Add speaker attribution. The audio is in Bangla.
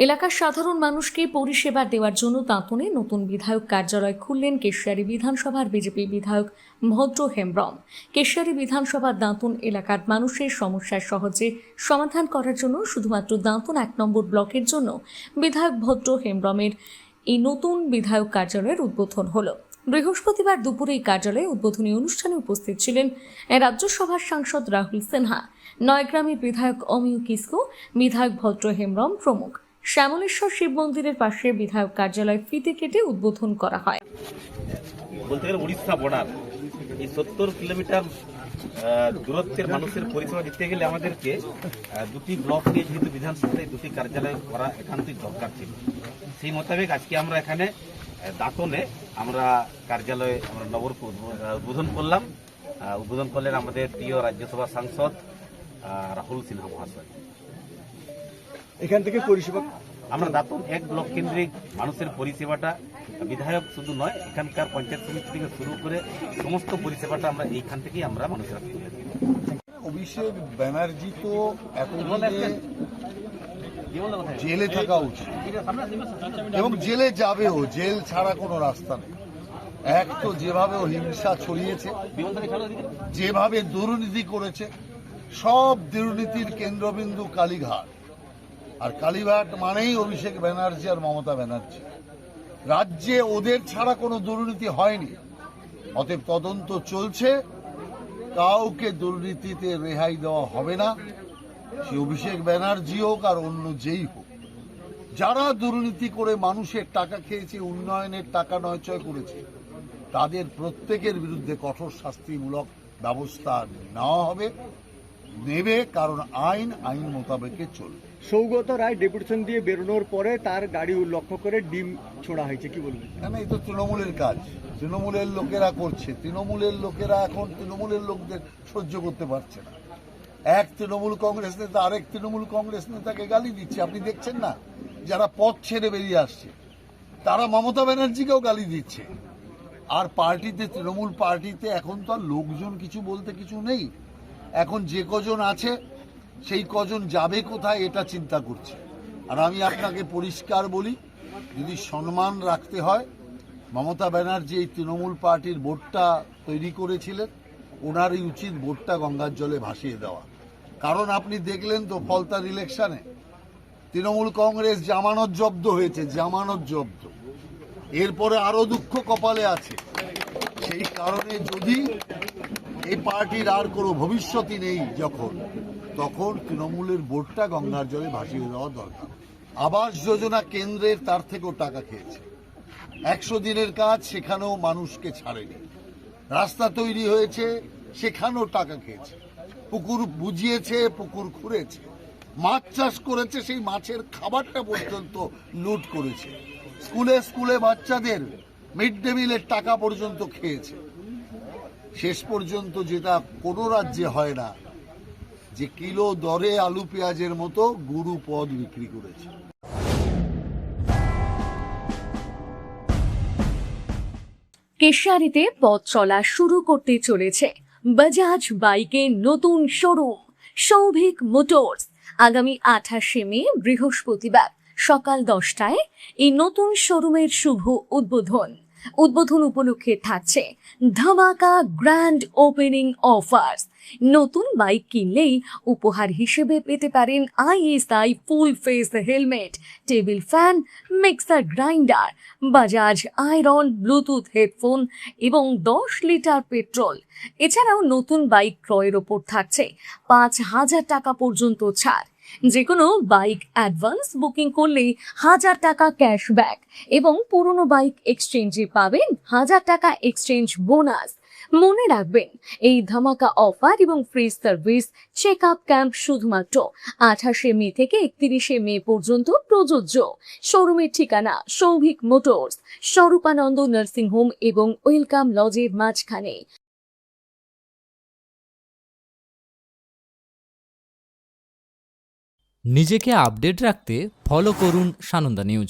Speaker 1: এলাকার সাধারণ মানুষকে পরিষেবা দেওয়ার জন্য দাঁতনে নতুন বিধায়ক কার্যালয় খুললেন কেশিয়ারি বিধানসভার বিজেপি বিধায়ক ভদ্র হেমব্রম। কেশিয়ারি বিধানসভার দাঁতন এলাকার মানুষের সমস্যার সহজে সমাধান করার জন্য শুধুমাত্র দাঁতন 1 নম্বর ব্লকের জন্য বিধায়ক ভদ্র হেমব্রমের এই নতুন বিধায়ক কার্যালয়ের উদ্বোধন হলো। বৃহস্পতিবার দুপুরে এই কার্যালয়ে উদ্বোধনী অনুষ্ঠানে উপস্থিত ছিলেন রাজ্যসভার সাংসদ রাহুল সিনহা, নয়গ্রামের বিধায়ক অমিয় কিসকু, বিধায়ক ভদ্র হেমব্রম প্রমুখ। শ্যামলেশ্বর শিব মন্দিরের পাশে বিধায়ক কার্যালয় ফিতে কেটে উদ্বোধন করা হয়।
Speaker 2: বলতে গেলে উড়িষ্যা বর্ডার এই 70 কিলোমিটার দূরত্বের মানুষের পরিষেবা দিতে গেলে আমাদেরকে দুটি ব্লক নিয়ে যেহেতু বিধানসভায় দুটি কার্যালয় করা একান্তই দরকার ছিল, সেই মোতাবেক আজকে আমরা এখানে দাঁতনে আমরা কার্যালয় আমরা উদ্বোধন করলাম। উদ্বোধন করলেন আমাদের প্রিয় রাজ্যসভা সাংসদ রাহুল সিনহা মহাশয়।
Speaker 3: এখান থেকে পরিষেবা
Speaker 2: আমরা দাঁতন 1 ব্লক কেন্দ্রিক মানুষের পরিষেবাটা বিধায়ক শুধু নয়, এখানকার পঞ্চায়েত সমিতি থেকে শুরু করে সমস্ত পরিষেবাটা আমরা এইখান থেকেই আমরা মানুষের হাতে তুলে দিই।
Speaker 4: অভিষেক ব্যানার্জি তো এতদিনে জেলে থাকা উচিত এবং জেলে যাবেও, জেল ছাড়া কোনো রাস্তা নেই। এক তো যেভাবে ও হিংসা ছড়িয়েছে, যেভাবে দুর্নীতি করেছে, সব দুর্নীতির কেন্দ্রবিন্দু কালীঘাট, আর কালীঘাট মানেই অভিষেক ব্যানার্জি আর মমতা ব্যানার্জি। রাজ্যে ওদের ছাড়া কোনো দুর্নীতি হয়নি, অতএব তদন্ত চলছে, কাউকে দুর্নীতিতে রেহাই দেওয়া হবে না। সে অভিষেক ব্যানার্জি হোক আর অন্য যেই হোক, যারা দুর্নীতি করে মানুষের টাকা খেয়েছে, উন্নয়নের টাকা নয়চয় করেছে, তাদের প্রত্যেকের বিরুদ্ধে কঠোর শাস্তিমূলক ব্যবস্থা নেওয়া হবে, নেবে, কারণ আইন মোতাবেকে চলবে।
Speaker 3: সৌগত রায় ডেপুটেশন দিয়ে বেরোনোর পরে তার গাড়ি লক্ষ্য করে ডিম ছোড়া হয়েছে, কি বলবেন?
Speaker 4: না, এই তো তৃণমূলের কাজ, তৃণমূলের লোকেরা করছে। তৃণমূলের লোকেরা এখন তৃণমূলের লোকদের সহ্য করতে পারছে না। এক তৃণমূল কংগ্রেস নেতা আরেক তৃণমূল কংগ্রেস নেতাকে গালি দিচ্ছে, আপনি দেখছেন না? যারা পথ ছেড়ে বেরিয়ে আসছে তারা মমতা ব্যানার্জিকেও গালি দিচ্ছে। আর পার্টিতে, তৃণমূল পার্টিতে এখন তো আর লোকজন কিছু বলতে কিছু নেই। এখন যে কজন আছে সেই কজন যাবে কোথায় এটা চিন্তা করছে। আর আমি আপনাকে পরিষ্কার বলি, যদি সম্মান রাখতে হয়, মমতা ব্যানার্জি এই তৃণমূল পার্টির বোর্ডটা তৈরি করেছিলেন, ওনারই উচিত বোর্ডটা গঙ্গার জলে ভাসিয়ে দেওয়া। কারণ আপনি দেখলেন তো ফলতার ইলেকশনে তৃণমূল কংগ্রেস জামানত জব্দ হয়েছে, জামানত জব্দ। এরপরে আরো দুঃখ কপালে আছে। সেই কারণে যদি এই পার্টির আর কোনো ভবিষ্যৎই নেই, তখন তৃণমূলের বোর্ডটা গঙ্গার জলে ভাসিয়ে দেওয়া দরকার। আবাস যোজনা কেন্দ্রের তার থেকেও টাকা খেয়েছে। 100 দিনের কাজ, সেখানেও মানুষকে ছাড়েনি। রাস্তা তৈরি হয়েছে, সেখানেও টাকা খেয়েছে। পুকুর বুঝিয়েছে, পুকুর খুঁড়েছে। মাছ চাষ করেছে, সেই মাছের খাবারটা পর্যন্ত লুট করেছে। স্কুলে বাচ্চাদের মিড ডে মিলের টাকা পর্যন্ত খেয়েছে। শেষ পর্যন্ত যেটা কোনো রাজ্যে হয় না, যে কিলো দরে আলু পেঁয়াজের মতো গুরু পদ বিক্রি করেছে।
Speaker 1: কেশিয়ারিতে পথ চলা শুরু করতে চলেছে বাজাজ বাইকের নতুন শোরুম সৌভিক মোটরস। আগামী 28শে মে বৃহস্পতিবার সকাল 10টায় এই নতুন শোরুমের শুভ উদ্বোধন উপলক্ষে থাকছে ধামাকা গ্র্যান্ড ওপেনিং অফার্স। নতুন বাইক কিনলেই উপহার হিসেবে পেতে পারেন ISI full face helmet, table fan, mixer grinder, Bajaj iron, Bluetooth headphone এবং 10 লিটার পেট্রোল। এছাড়াও নতুন বাইক ক্রয়ের ওপর থাকছে 5,000 টাকা পর্যন্ত ছাড়। যে কোনো বাইক অ্যাডভান্স বুকিং করলেই 1000 টাকা ক্যাশব্যাক এবং পুরনো বাইক এক্সচেঞ্জে পাবেন 1000 টাকা এক্সচেঞ্জ বোনাস। মনে রাখবেন, এই ধামাকা অফার এবং free service check up camp শুধুমাত্র 28শে মে থেকে 31শে মে পর্যন্ত প্রযোজ্য। শোরুমের ঠিকানা Souvik motors, Swarupananda nursing home এবং ওয়েলকাম লজের মাঝখানে।
Speaker 5: নিজেকে আপডেট রাখতে ফলো করুন সানন্দা নিউজ।